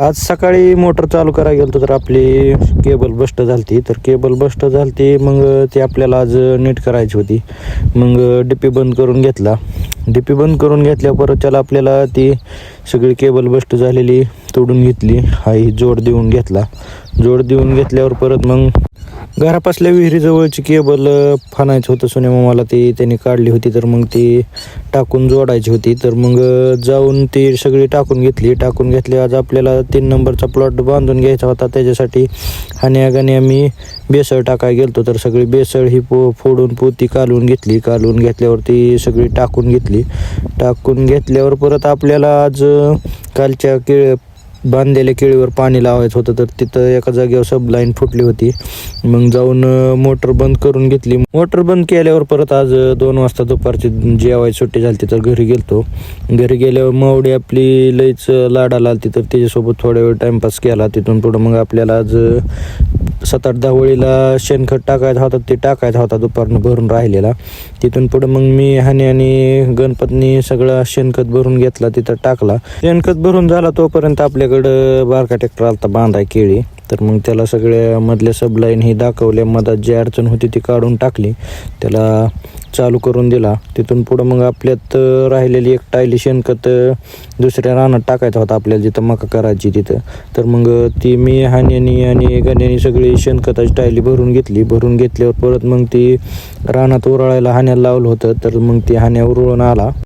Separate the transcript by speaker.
Speaker 1: आज सकाळी मोटर चालू करायला गेलो तर आपली केबल बस्ट झालती. तर केबल बस्ट झालती, मग ती आपल्याला आज नीट करायची होती. मग डीपी बंद करून घेतला. डीपी बंद करून घेतल्या परत त्याला आपल्याला ती सगळी केबल बस्ट झालेली तोडून घेतली. हाही जोड देऊन घेतला. जोड देऊन घेतल्यावर परत मग घरापासल्या विहिरीजवळची केबल फाणायचं होतं. सोन्या मामाला ती त्यांनी काढली होती, तर मग ती टाकून जोडायची होती. तर मग जाऊन ती सगळी टाकून घेतली. टाकून घेतली. आज आपल्याला 3 नंबरचा प्लॉट बांधून घ्यायचा होता. त्याच्यासाठी हाण्यागाणी आम्ही बेसळ टाकायला गेलतो. तर सगळी बेसळ ही फोडून पोती कालवून घेतली. कालवून घेतल्यावरती सगळी टाकून घेतली. टाकून घेतल्यावर परत आपल्याला आज कालच्या बांधलेल्या केळीवर पाणी लावायचं होतं. तर तिथं एका जागेवर सब लाईन फुटली होती. मग जाऊन मोटर बंद करून घेतली. मोटर बंद केल्यावर परत आज 2 वाजता दुपारची जेवायची सुट्टी झाली. तर घरी गेलतो. घरी गेल्यावर मावडी आपली लईच लाडाला आलती, तर त्याच्यासोबत थोड्या वेळ टाइमपास केला. तिथून पुढं मग आपल्याला आज 7-8 वळीला शेणखत टाकायचा होता. ते टाकायचा होता दुपारनं भरून राहिलेला. तिथून पुढं मग मी आणि गणपतनी सगळा शेणखत भरून घेतला, तिथं टाकला. शेणखत भरून झाला तोपर्यंत आपल्याकडं बारका ट्रॅक्टर आलता बांधाय केळी. तर मग त्याला सगळ्या मधल्या सबलाईन ही दाखवल्या. मधात जी अडचण होती ती काढून टाकली. त्याला चालू करून दिला. तिथून पुढं मग आपल्यात राहिलेली एक टायली शेणखत दुसऱ्या रानात टाकायचा होता आपल्याला, जिथं मका करायची तिथं. तर मग ती मी हाण्यानी आणि गण्यानी सगळी शेणखताची टायली भरून घेतली. भरून घेतल्यावर परत मग ती रानात उरळायला हाण्याला लावलं होतं. तर मग ती हाण्या उरळून आला.